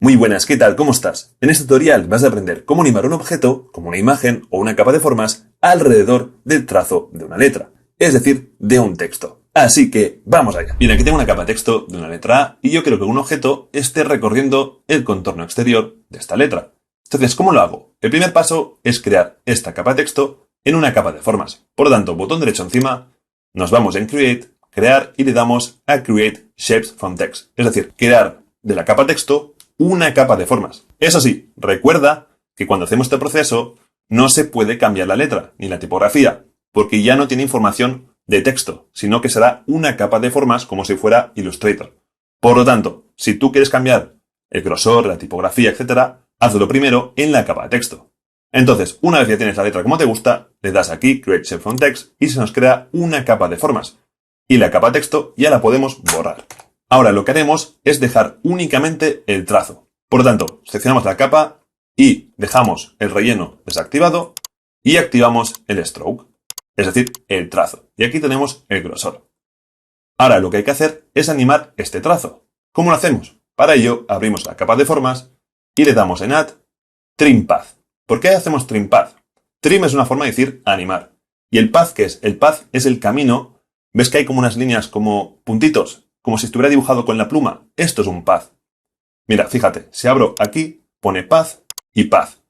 Muy buenas, ¿qué tal? ¿Cómo estás? En este tutorial vas a aprender cómo animar un objeto, como una imagen o una capa de formas, alrededor del trazo de una letra, es decir, de un texto. Así que, vamos allá. Bien, aquí tengo una capa de texto de una letra A y yo quiero que un objeto esté recorriendo el contorno exterior de esta letra. Entonces, ¿cómo lo hago? El primer paso es crear esta capa de texto en una capa de formas. Por lo tanto, botón derecho encima, nos vamos en Create, Crear y le damos a Create Shapes from Text. Es decir, crear de la capa texto una capa de formas. Eso sí, recuerda que cuando hacemos este proceso no se puede cambiar la letra ni la tipografía, porque ya no tiene información de texto, sino que será una capa de formas como si fuera Illustrator. Por lo tanto, si tú quieres cambiar el grosor, la tipografía, etc., hazlo primero en la capa de texto. Entonces, una vez ya tienes la letra como te gusta, le das aquí Create Shape from Text y se nos crea una capa de formas. Y la capa de texto ya la podemos borrar. Ahora lo que haremos es dejar únicamente el trazo. Por lo tanto, seleccionamos la capa y dejamos el relleno desactivado y activamos el stroke, es decir, el trazo. Y aquí tenemos el grosor. Ahora lo que hay que hacer es animar este trazo. ¿Cómo lo hacemos? Para ello abrimos la capa de formas y le damos en Add, Trim Path. ¿Por qué hacemos Trim Path? Trim es una forma de decir animar. ¿Y el path qué es? El path es el camino. ¿Ves que hay como unas líneas como puntitos? Como si estuviera dibujado con la pluma. Esto es un path. Mira, fíjate, si abro aquí, pone path y path.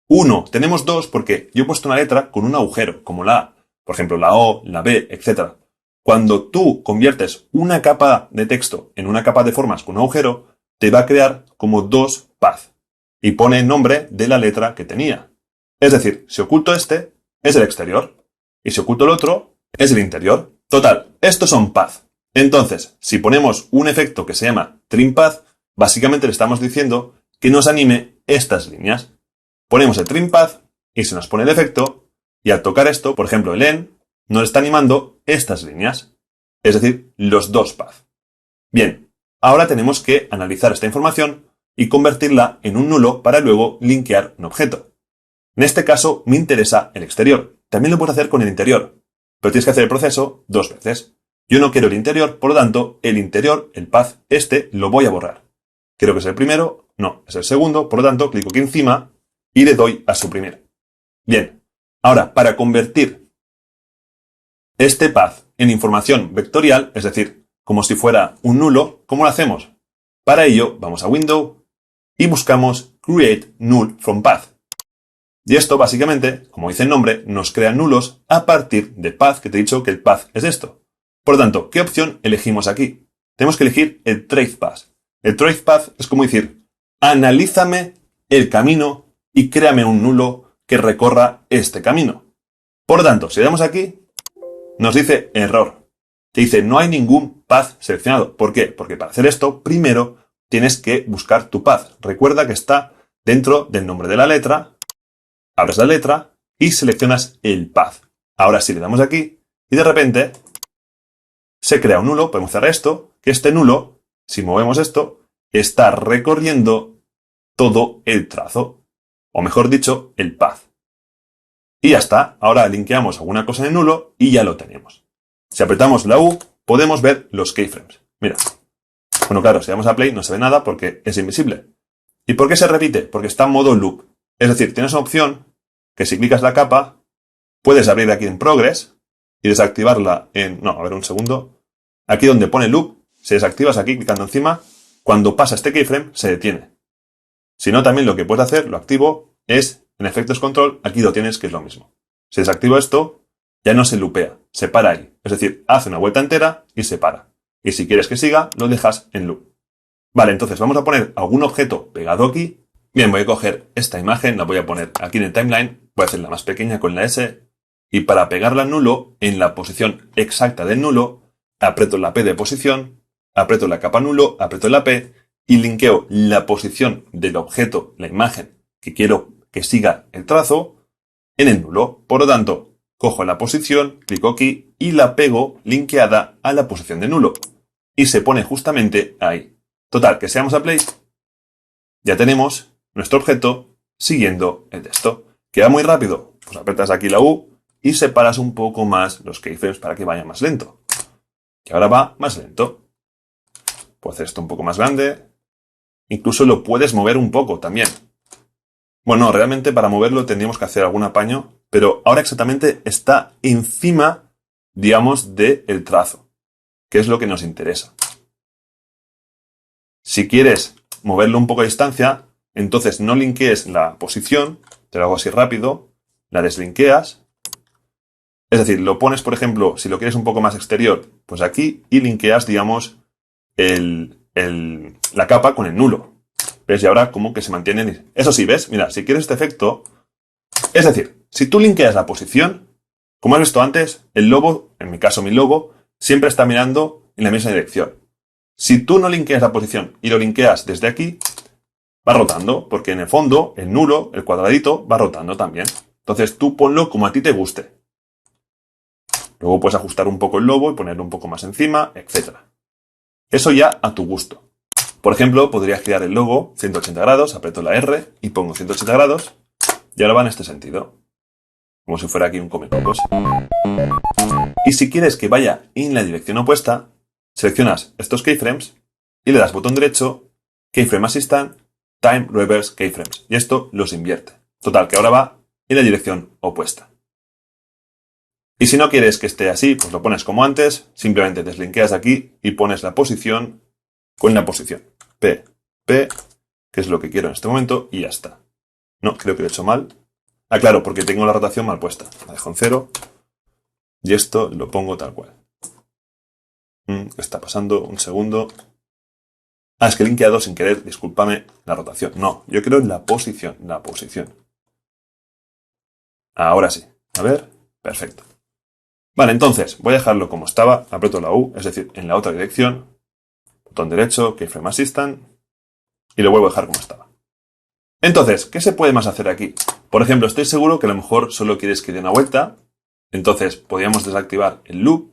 Uno, tenemos dos porque yo he puesto una letra con un agujero, como la A, por ejemplo, la O, la B, etc. Cuando tú conviertes una capa de texto en una capa de formas con un agujero, te va a crear como dos path. Y pone el nombre de la letra que tenía. Es decir, si oculto este, es el exterior. Y si oculto el otro, es el interior. Total, estos son path. Entonces, si ponemos un efecto que se llama Trim Path, básicamente le estamos diciendo que nos anime estas líneas. Ponemos el Trim Path y se nos pone el efecto, y al tocar esto, por ejemplo el EN, nos está animando estas líneas, es decir, los dos path. Bien, ahora tenemos que analizar esta información y convertirla en un nulo para luego linkear un objeto. En este caso me interesa el exterior. También lo puedes hacer con el interior, pero tienes que hacer el proceso dos veces. Yo no quiero el interior, por lo tanto, el interior, el path, lo voy a borrar. Quiero que sea el primero, no, es el segundo, por lo tanto, clico aquí encima y le doy a suprimir. Bien, ahora, para convertir este path en información vectorial, es decir, como si fuera un nulo, ¿cómo lo hacemos? Para ello, vamos a Window y buscamos Create Null from Path. Y esto, básicamente, como dice el nombre, nos crea nulos a partir de path, que te he dicho que el path es esto. Por lo tanto, ¿qué opción elegimos aquí? Tenemos que elegir el Trace Path. El Trace Path es como decir, analízame el camino y créame un nulo que recorra este camino. Por lo tanto, si le damos aquí, nos dice error. Te dice, no hay ningún path seleccionado. ¿Por qué? Porque para hacer esto, primero tienes que buscar tu path. Recuerda que está dentro del nombre de la letra, abres la letra y seleccionas el path. Ahora sí le damos aquí y de repente se crea un nulo, podemos cerrar esto, que este nulo, si movemos esto, está recorriendo todo el trazo, o mejor dicho, el path. Y ya está, ahora linkeamos alguna cosa en el nulo y ya lo tenemos. Si apretamos la U, podemos ver los keyframes. Mira. Bueno, claro, si damos a play no se ve nada porque es invisible. ¿Y por qué se repite? Porque está en modo loop. Es decir, tienes una opción que si clicas la capa, puedes abrir aquí en Progress y desactivarla en... No, a ver un segundo. Aquí donde pone loop, se desactivas aquí clicando encima. Cuando pasa este keyframe, se detiene. Si no, también lo que puedes hacer, lo activo, es en efectos control, aquí lo tienes, que es lo mismo. Si desactivo esto, ya no se loopea, se para ahí. Es decir, hace una vuelta entera y se para. Y si quieres que siga, lo dejas en loop. Vale, entonces vamos a poner algún objeto pegado aquí. Bien, voy a coger esta imagen, la voy a poner aquí en el timeline, voy a hacerla más pequeña con la S, y para pegarla al nulo, en la posición exacta del nulo, aprieto la P de posición, aprieto la capa nulo, aprieto la P, y linkeo la posición del objeto, la imagen, que quiero que siga el trazo, en el nulo. Por lo tanto, cojo la posición, clico aquí, y la pego linkeada a la posición de nulo. Y se pone justamente ahí. Total, que seamos a play, ya tenemos nuestro objeto siguiendo el texto. ¿Queda muy rápido? Pues aprietas aquí la U y separas un poco más los keyframes para que vaya más lento. Y ahora va más lento. Puedo hacer esto un poco más grande. incluso lo puedes mover un poco también. Bueno, realmente para moverlo tendríamos que hacer algún apaño, pero ahora exactamente está encima, digamos, del trazo, que es lo que nos interesa. Si quieres moverlo un poco a distancia, entonces no linkees la posición, te lo hago así rápido, la deslinkeas. Es decir, lo pones, por ejemplo, si lo quieres un poco más exterior, pues aquí y linkeas, digamos, la capa con el nulo. ¿Ves? Y ahora como que se mantienen. Eso sí, ¿ves? Mira, si quieres este efecto, es decir, si tú linkeas la posición, como has visto antes, el logo, en mi caso mi logo, siempre está mirando en la misma dirección. Si tú no linkeas la posición y lo linkeas desde aquí, va rotando, porque en el fondo, el nulo, el cuadradito, va rotando también. Entonces tú ponlo como a ti te guste. Luego puedes ajustar un poco el logo y ponerlo un poco más encima, etc. Eso ya a tu gusto. Por ejemplo, podrías girar el logo 180 grados, aprieto la R y pongo 180 grados y ahora va en este sentido. Como si fuera aquí un comecocos. Y si quieres que vaya en la dirección opuesta, seleccionas estos keyframes y le das botón derecho, Keyframe Assistant, Time Reverse Keyframes. Y esto los invierte. Total, que ahora va en la dirección opuesta. Y si no quieres que esté así, pues lo pones como antes, simplemente deslinkeas aquí y pones la posición con la posición. P, que es lo que quiero en este momento, y ya está. No, creo que lo he hecho mal. Ah, claro, porque tengo la rotación mal puesta. La dejo en 0 y esto lo pongo tal cual. ¿Qué está pasando? Un segundo. Ah, es que he linkeado sin querer, discúlpame, la rotación. No, yo creo en la posición, Ahora sí. A ver, perfecto. Vale, entonces, voy a dejarlo como estaba, aprieto la U, es decir, en la otra dirección, botón derecho, Keyframe Assistant, y lo vuelvo a dejar como estaba. Entonces, ¿qué se puede más hacer aquí? Por ejemplo, estoy seguro que a lo mejor solo quieres que dé una vuelta, entonces podríamos desactivar el loop,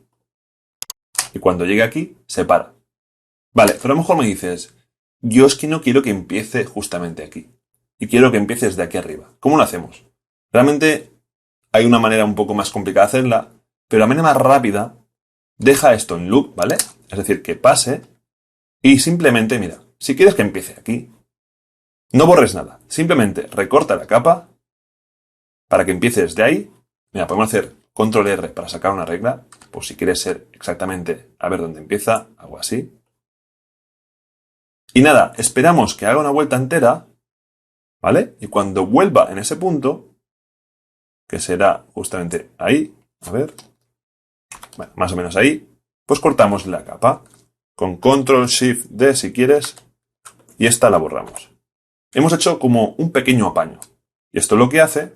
y cuando llegue aquí, se para. Vale, pero a lo mejor me dices, yo es que no quiero que empiece justamente aquí, y quiero que empieces de aquí arriba. ¿Cómo lo hacemos? Realmente hay una manera un poco más complicada de hacerla, pero la manera más rápida, deja esto en loop, ¿vale? Es decir, que pase y simplemente, mira, si quieres que empiece aquí, no borres nada. Simplemente recorta la capa para que empiece desde ahí. Mira, podemos hacer Control R para sacar una regla, por si quieres ser exactamente a ver dónde empieza, algo así. Y nada, esperamos que haga una vuelta entera, ¿vale? Y cuando vuelva en ese punto, que será justamente ahí, a ver, bueno, más o menos ahí, pues cortamos la capa con Control Shift D si quieres y esta la borramos. Hemos hecho como un pequeño apaño y esto lo que hace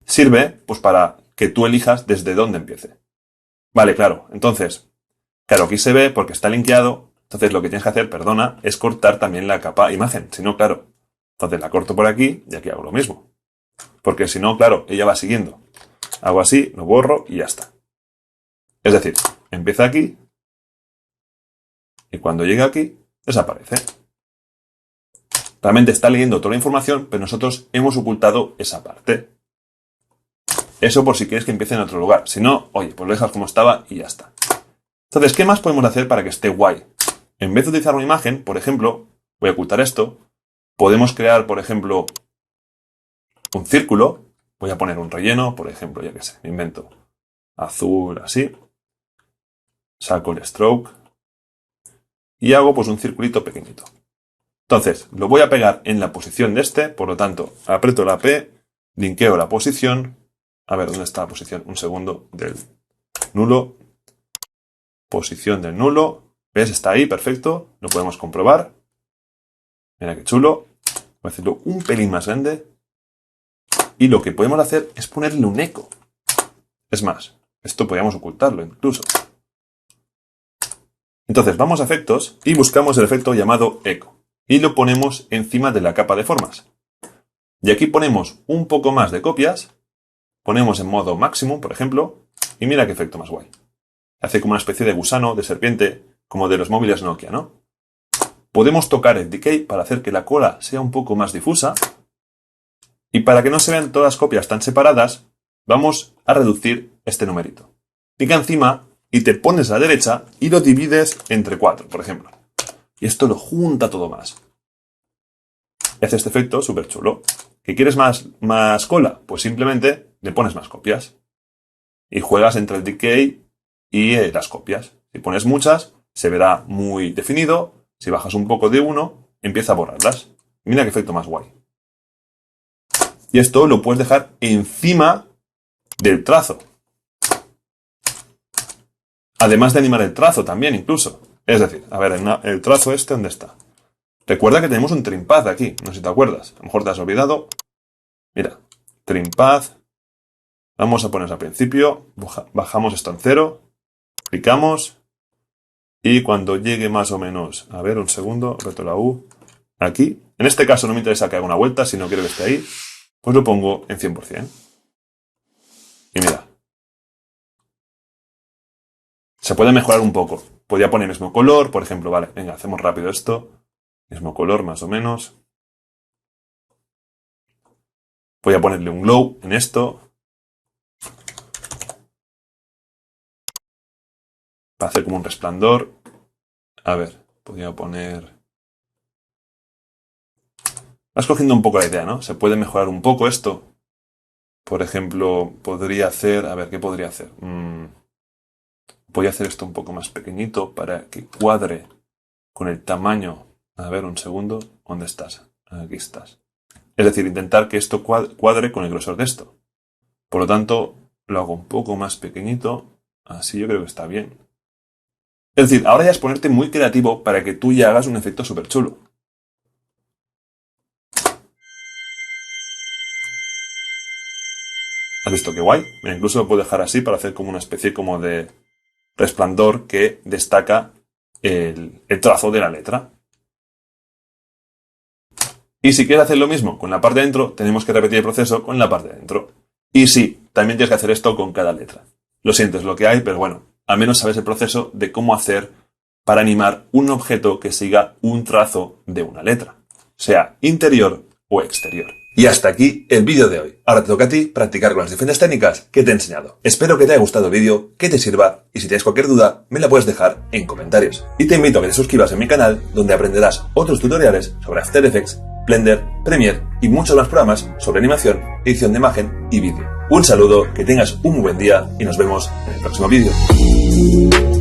sirve pues para que tú elijas desde dónde empiece. Vale, claro, entonces, claro, aquí se ve porque está linkeado, entonces lo que tienes que hacer, perdona, es cortar también la capa imagen, si no, claro, entonces la corto por aquí y aquí hago lo mismo. Porque si no, claro, ella va siguiendo. Hago así, lo borro y ya está. Es decir, empieza aquí y cuando llega aquí, desaparece. Realmente está leyendo toda la información, pero nosotros hemos ocultado esa parte. Eso por si quieres que empiece en otro lugar. Si no, oye, pues lo dejas como estaba y ya está. Entonces, ¿qué más podemos hacer para que esté guay? En vez de utilizar una imagen, por ejemplo, voy a ocultar esto, podemos crear, por ejemplo, un círculo. Voy a poner un relleno, por ejemplo, ya que sé, me invento azul, así. Saco el stroke y hago pues un circulito pequeñito. Entonces, lo voy a pegar en la posición de este, por lo tanto, aprieto la P, linkeo la posición. A ver, ¿dónde está la posición? Un segundo del nulo. Posición del nulo. ¿Ves? Está ahí, perfecto. Lo podemos comprobar. Mira qué chulo. Voy a hacerlo un pelín más grande. Y lo que podemos hacer es ponerle un eco. Es más, esto podríamos ocultarlo incluso. Entonces vamos a efectos y buscamos el efecto llamado eco. Y lo ponemos encima de la capa de formas. Y aquí ponemos un poco más de copias. Ponemos en modo máximo, por ejemplo. Y mira qué efecto más guay. Hace como una especie de gusano, de serpiente, como de los móviles Nokia, ¿no? Podemos tocar el decay para hacer que la cola sea un poco más difusa. Y para que no se vean todas las copias tan separadas, vamos a reducir este numerito. Pica encima y te pones a la derecha y lo divides entre 4, por ejemplo. y esto lo junta todo más. Y hace este efecto súper chulo. ¿Que quieres más cola? Pues simplemente le pones más copias. Y juegas entre el decay y las copias. Si pones muchas, se verá muy definido. Si bajas un poco de uno, empieza a borrarlas. Mira qué efecto más guay. Y esto lo puedes dejar encima del trazo. Además de animar el trazo también, incluso. Es decir, a ver, el trazo este, ¿dónde está? Recuerda que tenemos un trim path aquí, no sé si te acuerdas. A lo mejor te has olvidado. Mira, trim path. Vamos a poner al principio. Bajamos esto en 0. Clicamos. Y cuando llegue más o menos... A ver, un segundo. Reto la U. Aquí. En este caso no me interesa que haga una vuelta, si no quiero que esté ahí. Pues lo pongo en 100%. Y mira. Se puede mejorar un poco. Podría poner el mismo color, por ejemplo. Vale, venga, hacemos rápido esto. Mismo color, más o menos. Voy a ponerle un glow en esto. Para hacer como un resplandor. A ver, podría poner... Vas cogiendo un poco la idea, ¿no? Se puede mejorar un poco esto. Por ejemplo, podría hacer... A ver, ¿qué podría hacer? Voy a hacer esto un poco más pequeñito para que cuadre con el tamaño. A ver, un segundo. ¿Dónde estás? Aquí estás. Es decir, intentar que esto cuadre con el grosor de esto. Por lo tanto, lo hago un poco más pequeñito. Así yo creo que está bien. Es decir, ahora ya es ponerte muy creativo para que tú ya hagas un efecto súper chulo. ¿Has visto qué guay? Incluso lo puedo dejar así para hacer como una especie como de resplandor que destaca el trazo de la letra. Y si quieres hacer lo mismo con la parte de dentro, tenemos que repetir el proceso con la parte de dentro. Y sí, también tienes que hacer esto con cada letra. Lo siento, es lo que hay, pero bueno, al menos sabes el proceso de cómo hacer para animar un objeto que siga un trazo de una letra, sea interior o exterior. Y hasta aquí el vídeo de hoy. Ahora te toca a ti practicar con las diferentes técnicas que te he enseñado. Espero que te haya gustado el vídeo, que te sirva, y si tienes cualquier duda, me la puedes dejar en comentarios. Y te invito a que te suscribas en mi canal, donde aprenderás otros tutoriales sobre After Effects, Blender, Premiere y muchos más programas sobre animación, edición de imagen y vídeo. Un saludo, que tengas un muy buen día y nos vemos en el próximo vídeo.